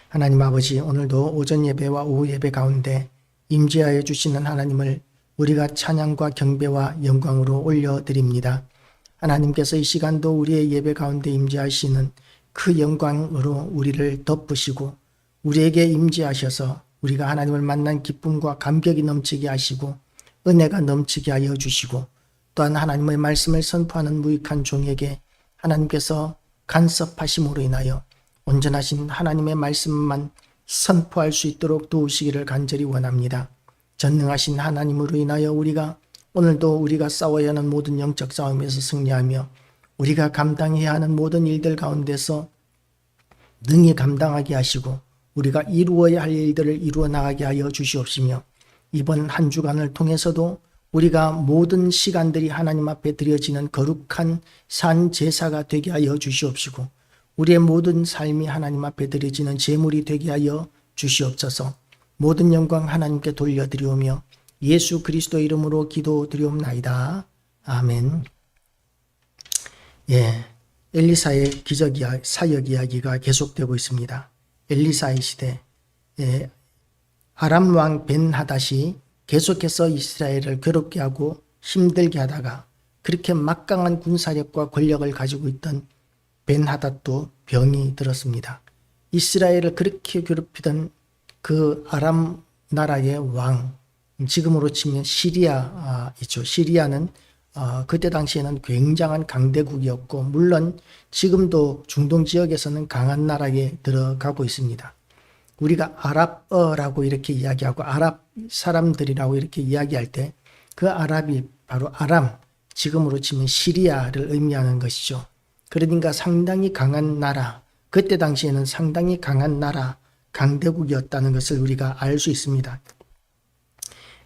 하나님 아버지, 오늘도 오전 예배와 오후 예배 가운데 임재하여 주시는 하나님을 우리가 찬양과 경배와 영광으로 올려드립니다. 하나님께서 이 시간도 우리의 예배 가운데 임재하시는 그 영광으로 우리를 덮으시고 우리에게 임재하셔서 우리가 하나님을 만난 기쁨과 감격이 넘치게 하시고 은혜가 넘치게 하여 주시고 또한 하나님의 말씀을 선포하는 무익한 종에게 하나님께서 간섭하심으로 인하여 온전하신 하나님의 말씀만 선포할 수 있도록 도우시기를 간절히 원합니다. 전능하신 하나님으로 인하여 오늘도 우리가 싸워야 하는 모든 영적 싸움에서 승리하며 우리가 감당해야 하는 모든 일들 가운데서 능히 감당하게 하시고 우리가 이루어야 할 일들을 이루어 나가게 하여 주시옵시며 이번 한 주간을 통해서도 우리가 모든 시간들이 하나님 앞에 드려지는 거룩한 산 제사가 되게 하여 주시옵시고 우리의 모든 삶이 하나님 앞에 드려지는 제물이 되게 하여 주시옵소서. 모든 영광 하나님께 돌려드리오며 예수 그리스도 이름으로 기도드리옵나이다. 아멘. 엘리사의 기적 사역 이야기가 계속되고 있습니다. 엘리사의 시대, 아람 왕 벤하닷이 계속해서 이스라엘을 괴롭게 하고 힘들게 하다가 그렇게 막강한 군사력과 권력을 가지고 있던 벤하닷도 병이 들었습니다. 이스라엘을 그렇게 괴롭히던 그 아람 나라의 왕, 지금으로 치면 시리아이죠. 시리아는 그때 당시에는 굉장한 강대국이었고 물론 지금도 중동 지역에서는 강한 나라에 들어가고 있습니다. 우리가 아랍어라고 이렇게 이야기하고 아랍 사람들이라고 이렇게 이야기할 때 그 아랍이 바로 아람, 지금으로 치면 시리아를 의미하는 것이죠. 그러니까 상당히 강한 나라, 그때 당시에는 상당히 강한 나라, 강대국이었다는 것을 우리가 알 수 있습니다.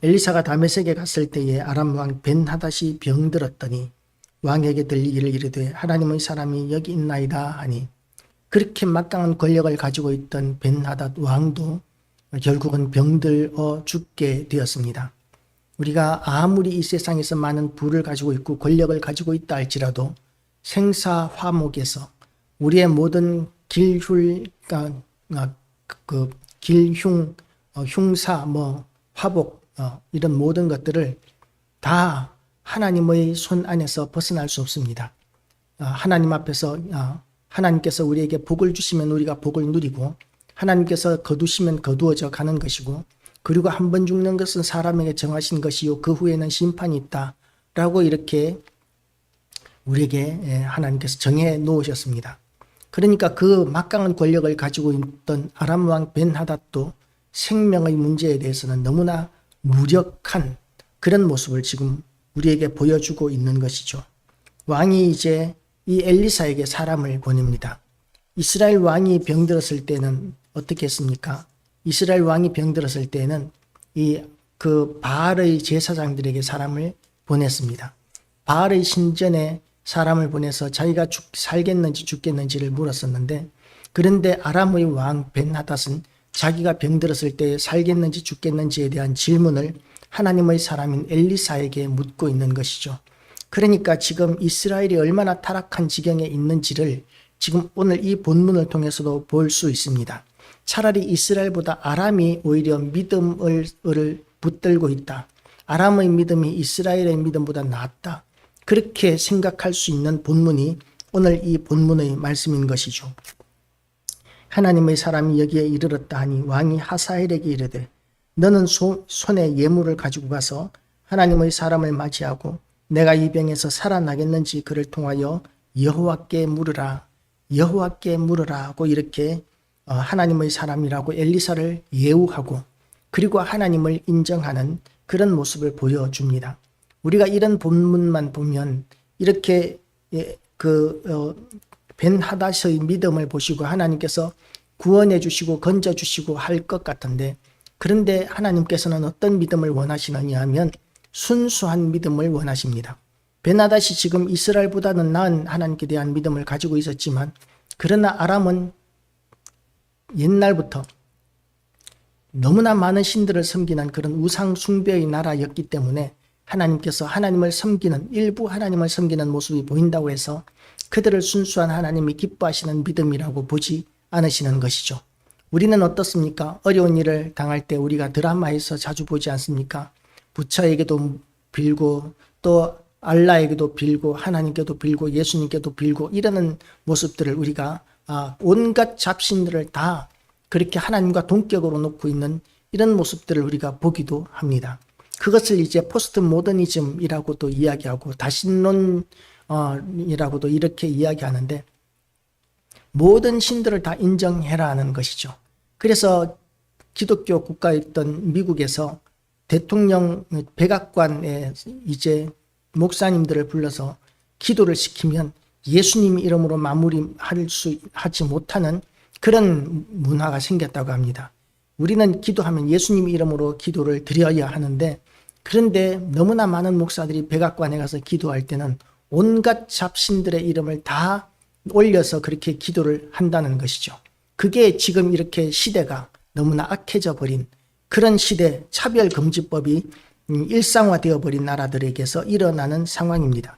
엘리사가 다메섹에 갔을 때에 아람 왕 벤하닷이 병들었더니 왕에게 들리기를 이르되 하나님의 사람이 여기 있나이다 하니 그렇게 막강한 권력을 가지고 있던 벤하닷 왕도 결국은 병들어 죽게 되었습니다. 우리가 아무리 이 세상에서 많은 부를 가지고 있고 권력을 가지고 있다 할지라도 생사화목에서 우리의 모든 흉사, 화복 이런 모든 것들을 다 하나님의 손 안에서 벗어날 수 없습니다. 하나님 앞에서 하나님께서 우리에게 복을 주시면 우리가 복을 누리고 하나님께서 거두시면 거두어져 가는 것이고 그리고 한 번 죽는 것은 사람에게 정하신 것이요 그 후에는 심판이 있다라고 이렇게 우리에게 하나님께서 정해 놓으셨습니다. 그러니까 그 막강한 권력을 가지고 있던 아람 왕 벤하닷도 생명의 문제에 대해서는 너무나 무력한 그런 모습을 지금 우리에게 보여주고 있는 것이죠. 왕이 이제 이 엘리사에게 사람을 보냅니다. 이스라엘 왕이 병들었을 때는 어떻게 했습니까? 이스라엘 왕이 병들었을 때는 그 바알의 제사장들에게 사람을 보냈습니다. 바알의 신전에 사람을 보내서 자기가 살겠는지 죽겠는지를 물었었는데 그런데 아람의 왕 벤하닷은 자기가 병들었을 때 살겠는지 죽겠는지에 대한 질문을 하나님의 사람인 엘리사에게 묻고 있는 것이죠. 그러니까 지금 이스라엘이 얼마나 타락한 지경에 있는지를 지금 오늘 이 본문을 통해서도 볼 수 있습니다. 차라리 이스라엘보다 아람이 오히려 믿음을 붙들고 있다. 아람의 믿음이 이스라엘의 믿음보다 낫다. 그렇게 생각할 수 있는 본문이 오늘 이 본문의 말씀인 것이죠. 하나님의 사람이 여기에 이르렀다 하니 왕이 하사엘에게 이르되 너는 손에 예물을 가지고 가서 하나님의 사람을 맞이하고 내가 이 병에서 살아나겠는지 그를 통하여 여호와께 물으라 하고 이렇게 하나님의 사람이라고 엘리사를 예우하고 그리고 하나님을 인정하는 그런 모습을 보여줍니다. 우리가 이런 본문만 보면 이렇게 벤하닷의 믿음을 보시고 하나님께서 구원해 주시고 건져 주시고 할 것 같은데 그런데 하나님께서는 어떤 믿음을 원하시느냐 하면 순수한 믿음을 원하십니다. 벤하닷이 지금 이스라엘보다는 나은 하나님께 대한 믿음을 가지고 있었지만 그러나 아람은 옛날부터 너무나 많은 신들을 섬기는 그런 우상 숭배의 나라였기 때문에 하나님께서 일부 하나님을 섬기는 모습이 보인다고 해서 그들을 순수한 하나님이 기뻐하시는 믿음이라고 보지 않으시는 것이죠. 우리는 어떻습니까? 어려운 일을 당할 때 우리가 드라마에서 자주 보지 않습니까? 부처에게도 빌고 또 알라에게도 빌고 하나님께도 빌고 예수님께도 빌고 이러는 모습들을 우리가 온갖 잡신들을 다 그렇게 하나님과 동격으로 놓고 있는 이런 모습들을 우리가 보기도 합니다. 그것을 이제 포스트 모더니즘이라고도 이야기하고 다신론이라고도 이렇게 이야기하는데 모든 신들을 다 인정해라 하는 것이죠. 그래서 기독교 국가였던 미국에서 대통령 백악관에 이제 목사님들을 불러서 기도를 시키면 예수님 이름으로 하지 못하는 그런 문화가 생겼다고 합니다. 우리는 기도하면 예수님 이름으로 기도를 드려야 하는데 그런데 너무나 많은 목사들이 백악관에 가서 기도할 때는 온갖 잡신들의 이름을 다 올려서 그렇게 기도를 한다는 것이죠. 그게 지금 이렇게 시대가 너무나 악해져 버린 그런 시대, 차별금지법이 일상화되어 버린 나라들에게서 일어나는 상황입니다.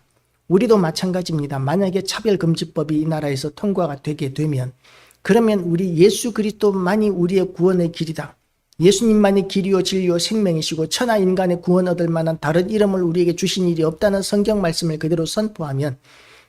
우리도 마찬가지입니다. 만약에 차별금지법이 이 나라에서 통과가 되게 되면 그러면 우리 예수 그리스도만이 우리의 구원의 길이다. 예수님만이 길이요 진리요 생명이시고 천하 인간의 구원 얻을 만한 다른 이름을 우리에게 주신 일이 없다는 성경 말씀을 그대로 선포하면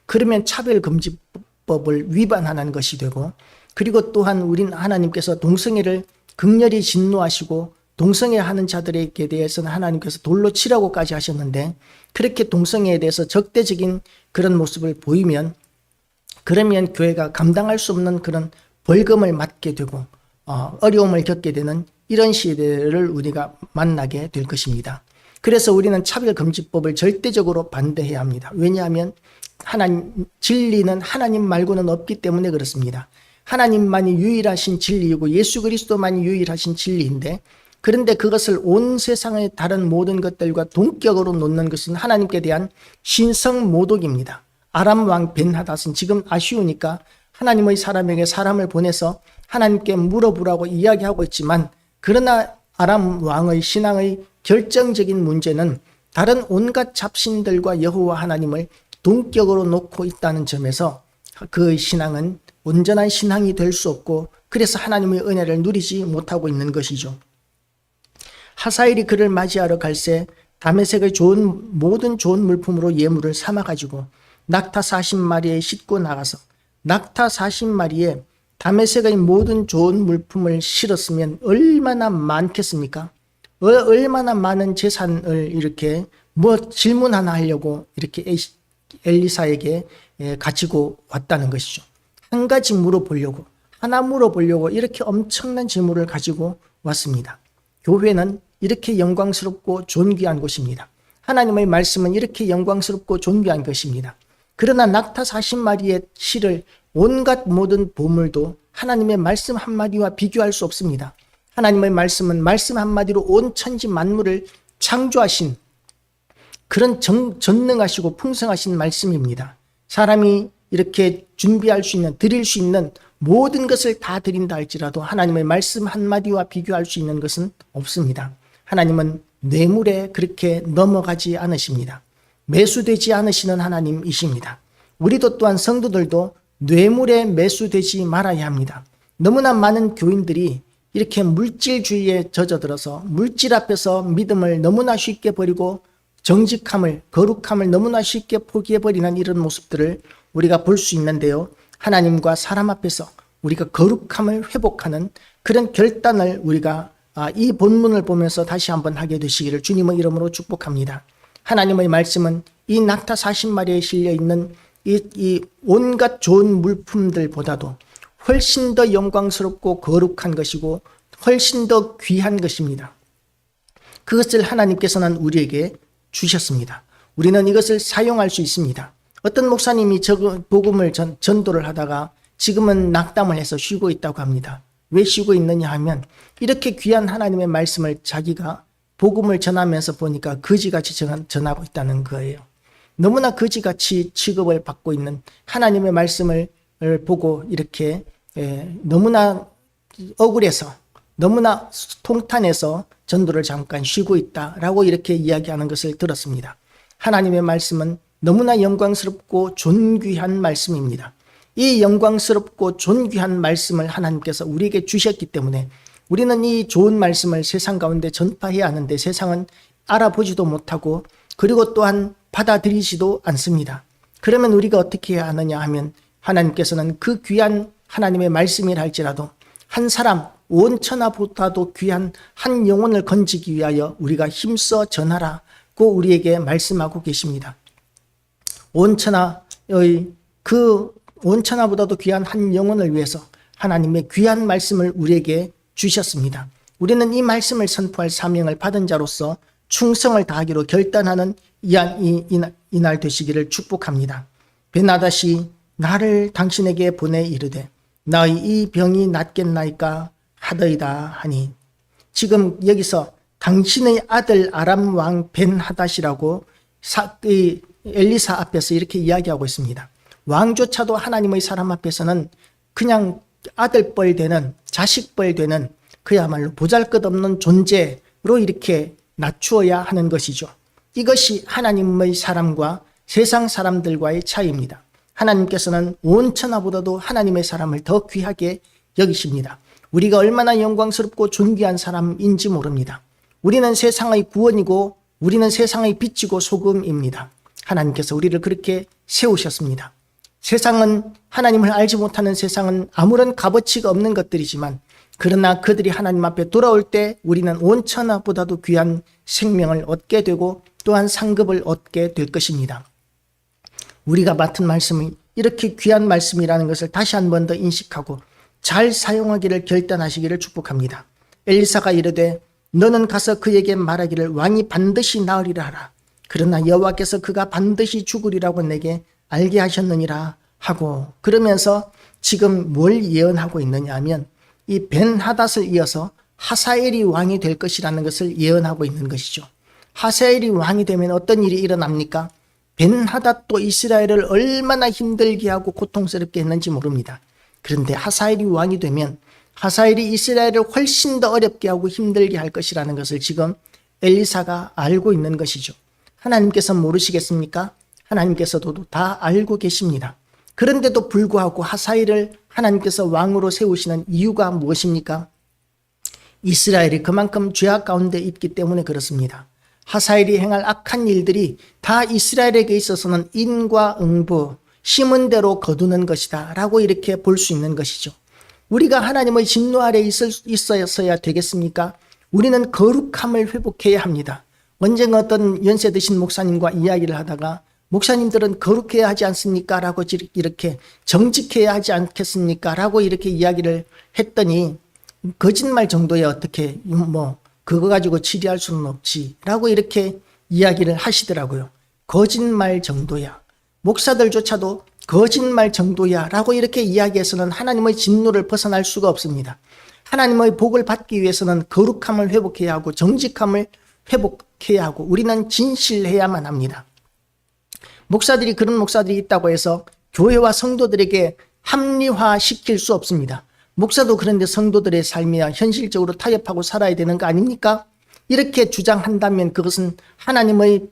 그러면 차별금지법을 위반하는 것이 되고 그리고 또한 우린 하나님께서 동성애를 극렬히 진노하시고 동성애하는 자들에게 대해서는 하나님께서 돌로 치라고까지 하셨는데 그렇게 동성애에 대해서 적대적인 그런 모습을 보이면 그러면 교회가 감당할 수 없는 그런 벌금을 맞게 되고 어려움을 겪게 되는 이런 시대를 우리가 만나게 될 것입니다. 그래서 우리는 차별금지법을 절대적으로 반대해야 합니다. 왜냐하면 진리는 하나님 말고는 없기 때문에 그렇습니다. 하나님만이 유일하신 진리이고 예수 그리스도만이 유일하신 진리인데 그런데 그것을 온 세상의 다른 모든 것들과 동격으로 놓는 것은 하나님께 대한 신성모독입니다. 아람 왕 벤하닷은 지금 아쉬우니까 하나님의 사람에게 사람을 보내서 하나님께 물어보라고 이야기하고 있지만 그러나 아람 왕의 신앙의 결정적인 문제는 다른 온갖 잡신들과 여호와 하나님을 동격으로 놓고 있다는 점에서 그 신앙은 온전한 신앙이 될 수 없고 그래서 하나님의 은혜를 누리지 못하고 있는 것이죠. 하사엘이 그를 맞이하러 갈새 다메섹의 모든 좋은 물품으로 예물을 삼아가지고 낙타 40마리에 싣고 나가서 낙타 40마리에 다메섹의 모든 좋은 물품을 실었으면 얼마나 많겠습니까? 얼마나 많은 재산을 이렇게 질문 하나 하려고 이렇게 엘리사에게 가지고 왔다는 것이죠. 한 가지 물어보려고 하나 물어보려고 이렇게 엄청난 재물을 가지고 왔습니다. 교회는 이렇게 영광스럽고 존귀한 곳입니다. 하나님의 말씀은 이렇게 영광스럽고 존귀한 것입니다. 그러나 낙타 40마리의 실을 온갖 모든 보물도 하나님의 말씀 한마디와 비교할 수 없습니다. 하나님의 말씀은 말씀 한마디로 온 천지 만물을 창조하신 그런 전능하시고 풍성하신 말씀입니다. 사람이 이렇게 준비할 수 있는, 드릴 수 있는 모든 것을 다 드린다 할지라도 하나님의 말씀 한마디와 비교할 수 있는 것은 없습니다. 하나님은 뇌물에 그렇게 넘어가지 않으십니다. 매수되지 않으시는 하나님이십니다. 우리도 또한 성도들도 뇌물에 매수되지 말아야 합니다. 너무나 많은 교인들이 이렇게 물질주의에 젖어들어서 물질 앞에서 믿음을 너무나 쉽게 버리고 정직함을, 거룩함을 너무나 쉽게 포기해버리는 이런 모습들을 우리가 볼 수 있는데요. 하나님과 사람 앞에서 우리가 거룩함을 회복하는 그런 결단을 우리가 이 본문을 보면서 다시 한번 하게 되시기를 주님의 이름으로 축복합니다. 하나님의 말씀은 이 낙타 40마리에 실려있는 이 온갖 좋은 물품들보다도 훨씬 더 영광스럽고 거룩한 것이고 훨씬 더 귀한 것입니다. 그것을 하나님께서는 우리에게 주셨습니다. 우리는 이것을 사용할 수 있습니다. 어떤 목사님이 복음을 전도를 하다가 지금은 낙담을 해서 쉬고 있다고 합니다. 왜 쉬고 있느냐 하면 이렇게 귀한 하나님의 말씀을 자기가 복음을 전하면서 보니까 거지같이 전하고 있다는 거예요. 너무나 거지같이 취급을 받고 있는 하나님의 말씀을 보고 이렇게 너무나 억울해서 너무나 통탄해서 전도를 잠깐 쉬고 있다라고 이렇게 이야기하는 것을 들었습니다. 하나님의 말씀은 너무나 영광스럽고 존귀한 말씀입니다. 이 영광스럽고 존귀한 말씀을 하나님께서 우리에게 주셨기 때문에 우리는 이 좋은 말씀을 세상 가운데 전파해야 하는데 세상은 알아보지도 못하고 그리고 또한 받아들이지도 않습니다. 그러면 우리가 어떻게 해야 하느냐 하면 하나님께서는 그 귀한 하나님의 말씀이라 할지라도 한 사람 온 천하보다도 귀한 한 영혼을 건지기 위하여 우리가 힘써 전하라고 우리에게 말씀하고 계십니다. 온 천하보다도 귀한 한 영혼을 위해서 하나님의 귀한 말씀을 우리에게 주셨습니다. 우리는 이 말씀을 선포할 사명을 받은 자로서 충성을 다하기로 결단하는 이날 되시기를 축복합니다. 베나다시 나를 당신에게 보내 이르되 너희 이 병이 낫겠나이까 하더이다 하니, 지금 여기서 당신의 아들 아람 왕 벤하닷이라고 엘리사 앞에서 이렇게 이야기하고 있습니다. 왕조차도 하나님의 사람 앞에서는 그냥 아들뻘 되는, 자식뻘 되는 그야말로 보잘것없는 존재로 이렇게 낮추어야 하는 것이죠. 이것이 하나님의 사람과 세상 사람들과의 차이입니다. 하나님께서는 온 천하보다도 하나님의 사람을 더 귀하게 여기십니다. 우리가 얼마나 영광스럽고 존귀한 사람인지 모릅니다. 우리는 세상의 구원이고 우리는 세상의 빛이고 소금입니다. 하나님께서 우리를 그렇게 세우셨습니다. 세상은, 하나님을 알지 못하는 세상은 아무런 값어치가 없는 것들이지만 그러나 그들이 하나님 앞에 돌아올 때 우리는 온 천하보다도 귀한 생명을 얻게 되고 또한 상급을 얻게 될 것입니다. 우리가 맡은 말씀이 이렇게 귀한 말씀이라는 것을 다시 한 번 더 인식하고 잘 사용하기를 결단하시기를 축복합니다. 엘리사가 이르되 너는 가서 그에게 말하기를 왕이 반드시 나으리라 하라. 그러나 여호와께서 그가 반드시 죽으리라고 내게 알게 하셨느니라 하고, 그러면서 지금 뭘 예언하고 있느냐 하면 이 벤하닷을 이어서 하사엘이 왕이 될 것이라는 것을 예언하고 있는 것이죠. 하사엘이 왕이 되면 어떤 일이 일어납니까? 벤하닷도 이스라엘을 얼마나 힘들게 하고 고통스럽게 했는지 모릅니다. 그런데 하사엘이 왕이 되면 하사엘이 이스라엘을 훨씬 더 어렵게 하고 힘들게 할 것이라는 것을 지금 엘리사가 알고 있는 것이죠. 하나님께서 모르시겠습니까? 하나님께서도 다 알고 계십니다. 그런데도 불구하고 하사엘을 하나님께서 왕으로 세우시는 이유가 무엇입니까? 이스라엘이 그만큼 죄악 가운데 있기 때문에 그렇습니다. 하사엘이 행할 악한 일들이 다 이스라엘에게 있어서는 인과 응부, 심은 대로 거두는 것이다 라고 이렇게 볼 수 있는 것이죠. 우리가 하나님의 진노 아래 있어야 되겠습니까? 우리는 거룩함을 회복해야 합니다. 언젠가 어떤 연세 드신 목사님과 이야기를 하다가 목사님들은 거룩해야 하지 않습니까? 라고 이렇게 정직해야 하지 않겠습니까? 라고 이렇게 이야기를 했더니 거짓말 정도야 어떻게 그거 가지고 치리할 수는 없지 라고 이렇게 이야기를 하시더라고요. 거짓말 정도야. 목사들조차도 거짓말 정도야 라고 이렇게 이야기해서는 하나님의 진노를 벗어날 수가 없습니다. 하나님의 복을 받기 위해서는 거룩함을 회복해야 하고 정직함을 회복해야 하고 우리는 진실해야만 합니다. 목사들이, 그런 목사들이 있다고 해서 교회와 성도들에게 합리화시킬 수 없습니다. 목사도 그런데 성도들의 삶이야 현실적으로 타협하고 살아야 되는 거 아닙니까? 이렇게 주장한다면 그것은 하나님의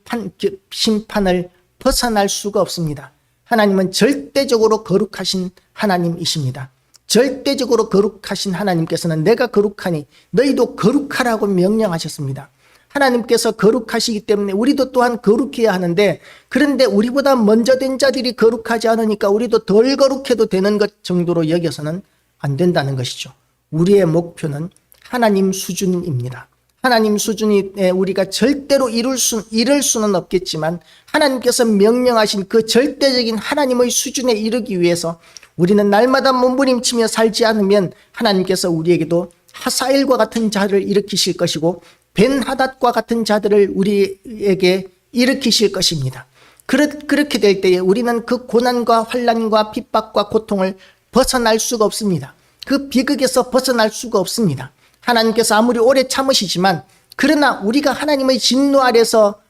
심판을 벗어날 수가 없습니다. 하나님은 절대적으로 거룩하신 하나님이십니다. 절대적으로 거룩하신 하나님께서는 내가 거룩하니 너희도 거룩하라고 명령하셨습니다. 하나님께서 거룩하시기 때문에 우리도 또한 거룩해야 하는데, 그런데 우리보다 먼저 된 자들이 거룩하지 않으니까 우리도 덜 거룩해도 되는 것 정도로 여겨서는 안 된다는 것이죠. 우리의 목표는 하나님 수준입니다. 하나님 수준에 우리가 절대로 이룰 수는 없겠지만 하나님께서 명령하신 그 절대적인 하나님의 수준에 이르기 위해서 우리는 날마다 몸부림치며 살지 않으면 하나님께서 우리에게도 하사엘과 같은 자를 일으키실 것이고 벤하닷과 같은 자들을 우리에게 일으키실 것입니다. 그렇게 될 때에 우리는 그 고난과 환난과 핍박과 고통을 벗어날 수가 없습니다. 그 비극에서 벗어날 수가 없습니다. 하나님께서 아무리 오래 참으시지만, 그러나 우리가 하나님의 진노 아래서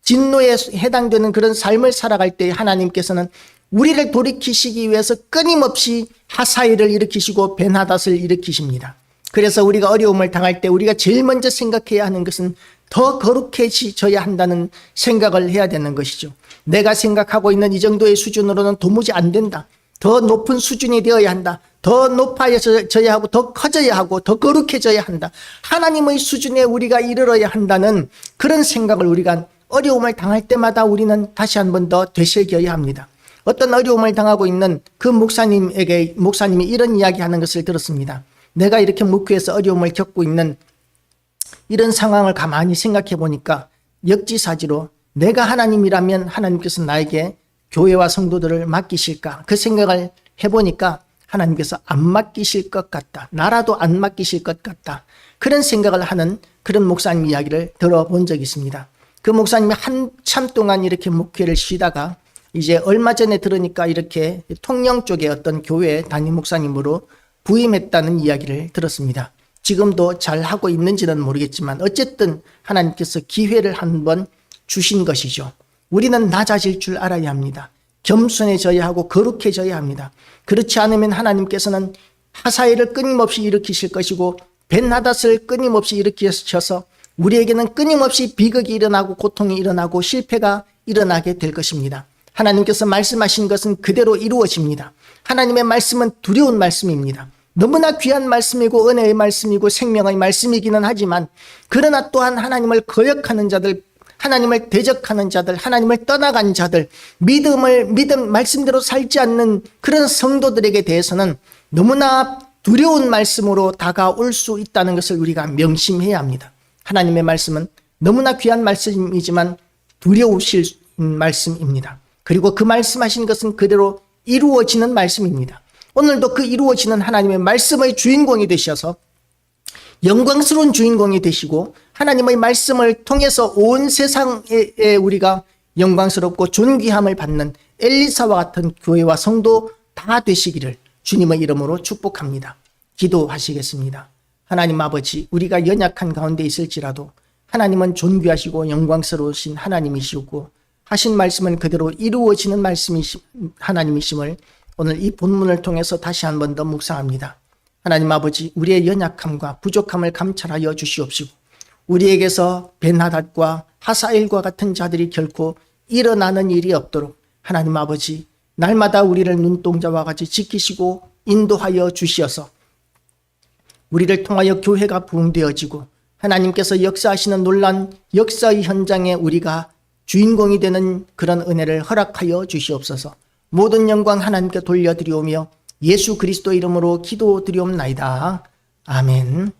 진노에 해당되는 그런 삶을 살아갈 때 하나님께서는 우리를 돌이키시기 위해서 끊임없이 하사엘을 일으키시고 벤하닷을 일으키십니다. 그래서 우리가 어려움을 당할 때 우리가 제일 먼저 생각해야 하는 것은 더 거룩해져야 한다는 생각을 해야 되는 것이죠. 내가 생각하고 있는 이 정도의 수준으로는 도무지 안 된다. 더 높은 수준이 되어야 한다. 더 높아져야 하고 더 커져야 하고 더 거룩해져야 한다. 하나님의 수준에 우리가 이르러야 한다는 그런 생각을 우리가 어려움을 당할 때마다 우리는 다시 한 번 더 되새겨야 합니다. 어떤 어려움을 당하고 있는 그 목사님이 이런 이야기하는 것을 들었습니다. 내가 이렇게 목회에서 어려움을 겪고 있는 이런 상황을 가만히 생각해 보니까 역지사지로 내가 하나님이라면 하나님께서 나에게 교회와 성도들을 맡기실까? 그 생각을 해보니까 하나님께서 안 맡기실 것 같다. 나라도 안 맡기실 것 같다. 그런 생각을 하는 그런 목사님 이야기를 들어본 적이 있습니다. 그 목사님이 한참 동안 이렇게 목회를 쉬다가 이제 얼마 전에 들으니까 이렇게 통영 쪽에 어떤 교회 담임 목사님으로 부임했다는 이야기를 들었습니다. 지금도 잘 하고 있는지는 모르겠지만 어쨌든 하나님께서 기회를 한번 주신 것이죠. 우리는 낮아질 줄 알아야 합니다. 겸손해져야 하고 거룩해져야 합니다. 그렇지 않으면 하나님께서는 하사엘을 끊임없이 일으키실 것이고 벤하닷을 끊임없이 일으키셔서 우리에게는 끊임없이 비극이 일어나고 고통이 일어나고 실패가 일어나게 될 것입니다. 하나님께서 말씀하신 것은 그대로 이루어집니다. 하나님의 말씀은 두려운 말씀입니다. 너무나 귀한 말씀이고 은혜의 말씀이고 생명의 말씀이기는 하지만 그러나 또한 하나님을 거역하는 자들, 하나님을 대적하는 자들, 하나님을 떠나간 자들, 믿음 말씀대로 살지 않는 그런 성도들에게 대해서는 너무나 두려운 말씀으로 다가올 수 있다는 것을 우리가 명심해야 합니다. 하나님의 말씀은 너무나 귀한 말씀이지만 두려우실 말씀입니다. 그리고 그 말씀하신 것은 그대로 이루어지는 말씀입니다. 오늘도 그 이루어지는 하나님의 말씀의 주인공이 되셔서 영광스러운 주인공이 되시고 하나님의 말씀을 통해서 온 세상에 우리가 영광스럽고 존귀함을 받는 엘리사와 같은 교회와 성도 다 되시기를 주님의 이름으로 축복합니다. 기도하시겠습니다. 하나님 아버지, 우리가 연약한 가운데 있을지라도 하나님은 존귀하시고 영광스러우신 하나님이시고 하신 말씀은 그대로 이루어지는 하나님이심을 오늘 이 본문을 통해서 다시 한 번 더 묵상합니다. 하나님 아버지, 우리의 연약함과 부족함을 감찰하여 주시옵시고 우리에게서 벤하닷과 하사엘과 같은 자들이 결코 일어나는 일이 없도록 하나님 아버지, 날마다 우리를 눈동자와 같이 지키시고 인도하여 주시어서 우리를 통하여 교회가 부흥되어지고 하나님께서 역사하시는 놀란 역사의 현장에 우리가 주인공이 되는 그런 은혜를 허락하여 주시옵소서. 모든 영광 하나님께 돌려드리오며 예수 그리스도 이름으로 기도드리옵나이다. 아멘.